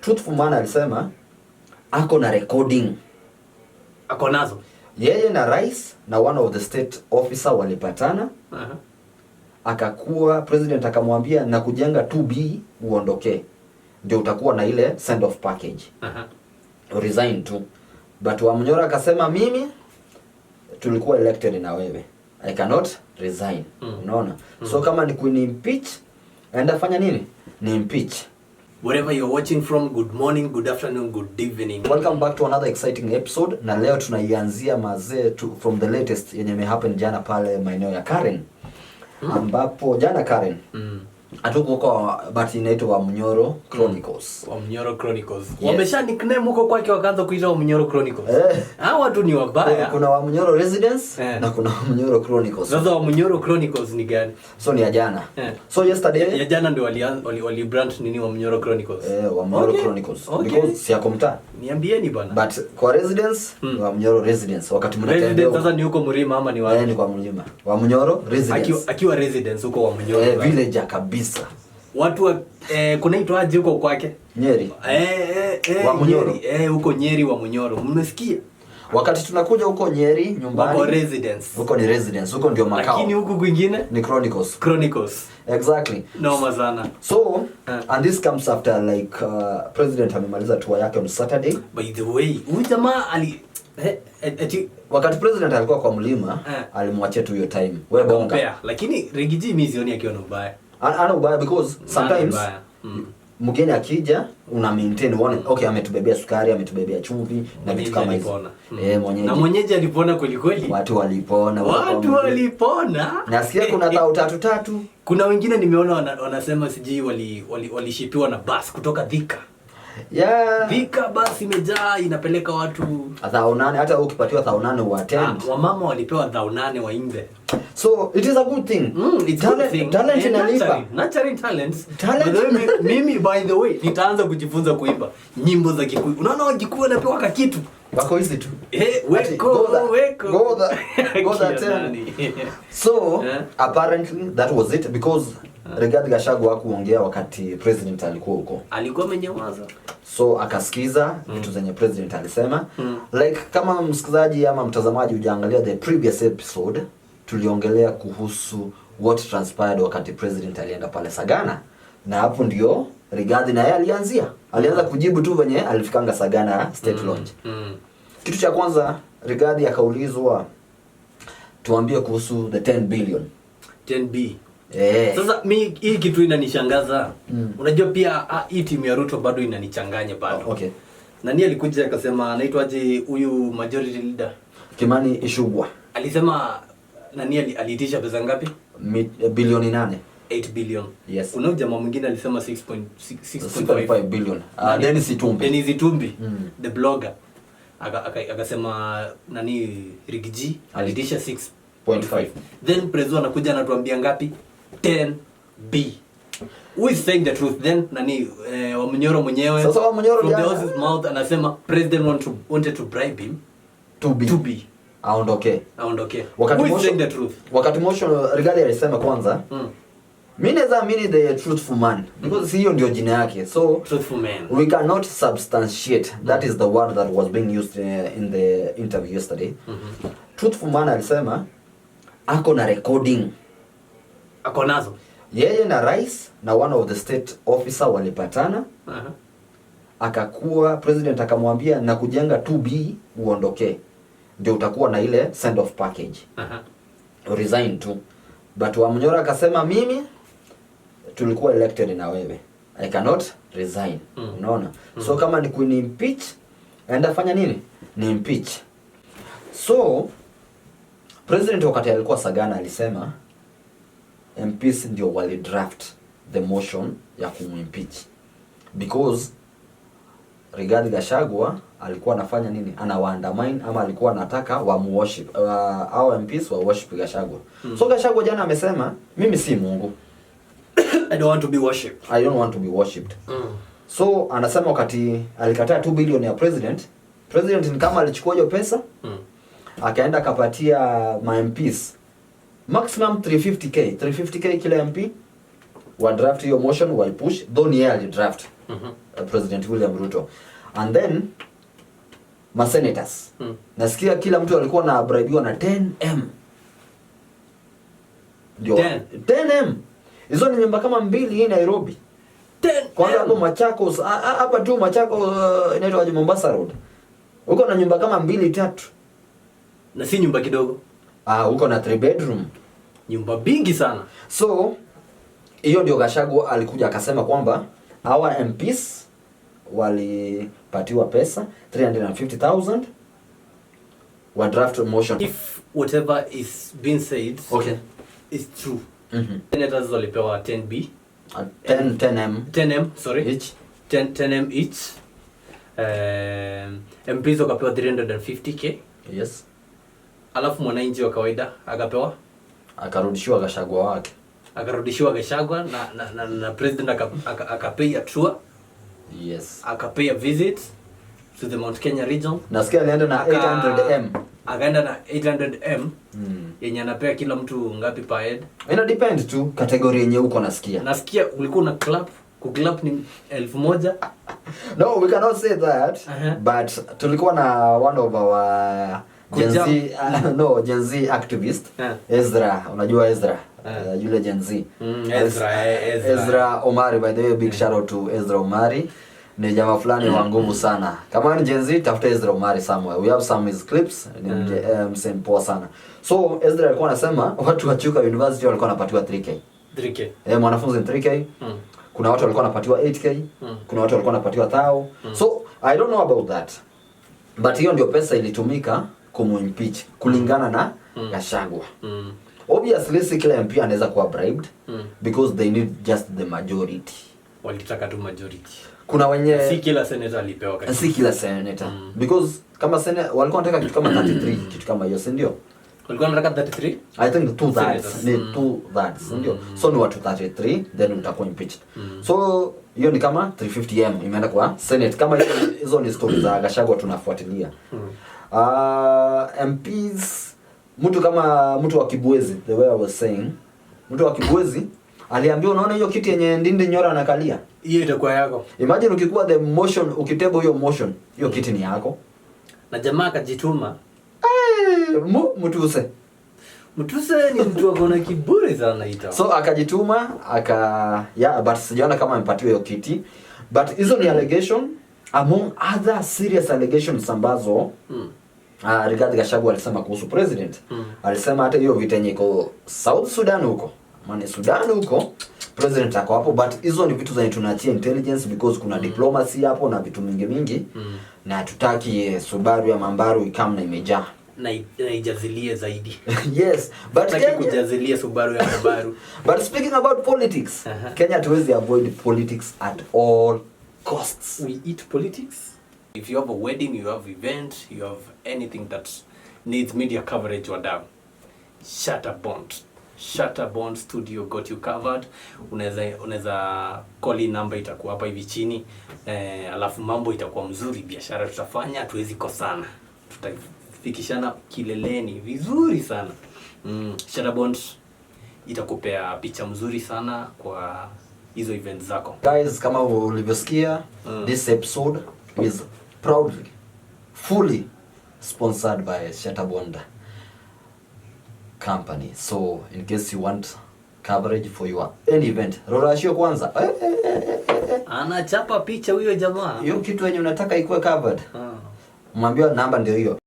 Truthful Man alisema ako na recording. Ako nazo. Yeye na rais na one of the state officer walipatana. Akakuwa president akamwambia na kujenga 2B uondoke. Ndio utakuwa na ile send off package. Resign tu. But Wamnyoro akasema mimi tulikuwa elected na wewe. I cannot resign. Unaona? So kama ni kuni impeach, aenda fanya nini? Ni impeach. Wherever you're watching from, good morning, good afternoon, good evening. Welcome back to another exciting episode. Na leo tunaianzia mazee from the latest yenye mehappen jana pale maeneo ya Karen. Ambapo jana Karen. Atuko huko but inaitwa Wamnyoro Chronicles. Wamnyoro Chronicles. Yes. Wamesha nickname huko kwake wakaanza kuita Wamnyoro Chronicles. Hao watu ni wabaya. Kuna Wamnyoro Residence na kuna Wamnyoro Chronicles. Sasa Wamnyoro Chronicles ni gani? So ni ya jana. So yesterday ya jana ndio wali brand nini Wamnyoro Chronicles. Wamnyoro Chronicles. Because si yako mtaa. Niambieni bwana. But kwa residence Wamnyoro Residence wakati mnatembea. Residence sasa ni huko Mlima ama ni wapi? Ni kwa Mlima. Wamnyoro Residence. Akiwa residence huko Wamnyoro. Village kabisa. Watu kunaitwa aje huko kwake? Nyeri. Wamnyoro. Huko Nyeri Wamnyoro. Mmesikia? Wakati tunakuja huko Nyeri nyumbani. Huko residence. Huko ni residence, huko ndio makao. Lakini huko kwingine ni Chronicles. Chronicles. Exactly. Noma sana. So, and this comes after like president amemaliza tour yake on Saturday. By the way, huyu jamaa wakati president alikuwa kwa Mlima, alimwachia tu hiyo time. Wewe bonga. Lakini Rigiji mimi sioni akiwa na ubaya. Ana ubaya because sometimes mgeni akija una maintain one okay ametubebea sukari, ametubebea chumvi na vitu kama hizo. Na mwenyeji alipona kweli kweli. Watu walipona. Nasikia kuna tao tatu. Kuna wengine nimeona wanasema siji walishipiwa na bus kutoka Thika. Thika basi imejaa inapeleka watu 8,000 hata ukipatiwa 8,000 uattend. Wamama walipewa 8,000 waimbe. So it is a good thing. It's talent, good thing. Talent inalipa. Nurturing talents. Mimi by the way nitaanza kujifunza kuimba nyimbo za Kikuyu. Unaona Wagikuyu wanapewa ka kitu. Wako hizi tu. Go that. So apparently that was it because Rigathi Gachagua hakuongea wakati president alikuwa huko. Alikuwa amenyamaza. So akasikiza vitu zenye president alisema. Like kama msikizaji ama mtazamaji hujaangalia the previous episode, tuliongelea kuhusu what transpired wakati president alienda pale Sagana. Na hapo ndio Rigathi na yeye alianza kujibu tu venye alifikanga Sagana State Lodge. Kitu cha kwanza Rigathi akaulizwa tuambie kuhusu the 10 billion. 10B. Sasa hii kitu inanishangaza. Unajua pia hii timu ya Ruto bado inanichanganya bado. Okay. Nani alikuja akasema anaitwaje huyu majority leader? Kimani Ichung'wah. Alisema nani aliitisha pesa ngapi? Bilioni 8. 8 billion. Yes. Kuna jamaa mwingine alisema 6.5 billion. Dennis Itumbi. The blogger. Akasema nani Rigiji aliitisha 6.5. Then Prezo anakuja anatuambia ngapi? 10B. Who is saying the truth then? Nani Wamnyoro mwenyewe. Sasa Wamnyoro from the horse's mouth anasema president wanted to bribe him 2B. Aondoke. Who is saying the truth? Wakati motion Rigathi alisema kwanza. Mimi naweza amini the truthful man because hiyo ndio jina yake. So truthful man. We cannot substantiate. That is the word that was being used in the interview yesterday. Truthful man alisema ako na recording. Ako nazo. Yeye na rais na one of the state officer walipatana. Akakuwa president akamwambia na kujenga 2B uondoke. Ndio utakuwa na ile send off package. Resign tu. But Wamnyoro akasema mimi tulikuwa elected na wewe. I cannot resign. Unaona? So kama ni kuni impeach, aenda fanya nini? Ni impeach. So president wakati alikuwa Sagana alisema MPs ndio wali draft the motion ya kumimpeach because Rigathi Gachagua alikuwa anafanya nini? Anawaandamine ama alikuwa anataka wa worship au MPs wa worship Gachagua. So Gachagua jana amesema mimi si Mungu. I don't want to be worshipped. So anasema wakati alikataa 2 billion ya president ni kama alichukua hiyo pesa akaenda akapatia ma MPs maximum 350k kila MP wa draft hiyo motion wa push, though ni yeye draft President William Ruto. And then ma senators nasikia kila mtu alikuwa na bribewa na 10M. Ndio 10M. Hizo ni nyumba kama 2 hii Nairobi. 10M. Kwanza hapo Machakos, hapa tu Machakos inaitwa Mombasa Road. Uko na nyumba kama 2 3. Na si nyumba kidogo. Uko na 3 bedroom. Nyumba bingi sana. So hiyo ndio Gachagua alikuja akasema kwamba our MPs walipatiwa pesa 350,000 wa draft motion. If whatever is being said is true. Senators walipewa 10B. 10M, sorry. Each. 10M each. MPs wakapewa 350k. Yes. Alafu mwananchi wa kawaida akarudishiwa Gachagua wake. Akarudishiwa Gachagua na president akapay a tour. Yes. Akapay a visit to the Mount Kenya region. Nasikia alienda na 800M. Akaenda na 800M. Yenye anapea kila mtu ngapi per head? Ina depend tu category yenye uko nasikia. Nasikia ulikuwa na kuclap ni 1,000. No, we cannot say that. But tulikuwa na one of our Gen Z activist, Ezra, unajua Ezra, yule Gen Z. Ezra Omari, by the way, big shout out to Ezra Omari. Ni jamaa fulani wa nguvu sana. Kama ni Gen Z, tafuta Ezra Omari somewhere. We have some his clips, ni msempoa sana. So Ezra alikuwa anasema watu wa Chuka University walikuwa wanapatiwa 3K. Mwanafunzi 3K. Kuna watu walikuwa wanapatiwa 8K. Kuna watu walikuwa wanapatiwa 1,000. So I don't know about that. But hiyo ndio pesa ilitumika kumimpeach kulingana na Gachagua. Obviously si kila MP anaweza kuwa bribed because they need just the majority. Walitaka tu majority. Kuna wenye si kila senator alipewa kazi. Si kila senator. Because kama senator walikuwa wanataka kitu kama 33, kitu kama hiyo, si ndio? Walikuwa wanataka 33? I think 2/3. Ni 2/3, ndio. So ni watu 33 then utakuwa impeached. So hiyo ni kama 350M imeenda kwa Senate. Kama hizo ni stories za Gachagua tunafuatilia. MPs, mtu wa Kibwezi, the way I was saying, mtu wa Kibwezi aliambiwa unaona hiyo kiti yenye Ndindi Nyoro anakalia, hiyo itakuwa yako. Imagine ukikuwa the motion, ukitebo hiyo motion, hiyo kiti ni yako. Na jamaa akajituma. Mtuse ni mtu akona kiburi sana ita. So akajituma, but sijaona kama amepatiwa hiyo kiti. But hizo ni allegation among other serious allegations ambazo Rigathi Gachagua alisema kuhusu president. Alisema hata hiyo vita yenye iko South Sudan huko, Sudan huko, president ako hapo, but hizo ni vitu zenye tunaachia intelligence because kuna diplomacy hapo na vitu mingi na tutaki Subaru ya Mambaru ikam na imejaa na ijazilie zaidi. Yes, but Kenya kujazilia Subaru ya Mambaru. But speaking about politics, Kenya hatuwezi avoid politics at all costs. We eat politics. If you have a wedding, you have event, you have anything that needs media coverage, wadau, Shutterbond Studio got you covered. Unaweza call in number itakuwa hapa hivi chini. Alafu mambo itakuwa mzuri, biashara tutafanya, hatuwezi kosana. Tutafikishana kileleni vizuri sana. Shutterbond itakupea picha mzuri sana kwa hizo events zako. Guys, kama ulivyosikia, this episode is proudly, fully sponsored by Shutterbond company. So in case you want coverage for your any event, Rorashio kwanza anachapa picha huyo jamaa, hiyo kitu yenye unataka ikuwe covered, mwambie namba ndio hiyo.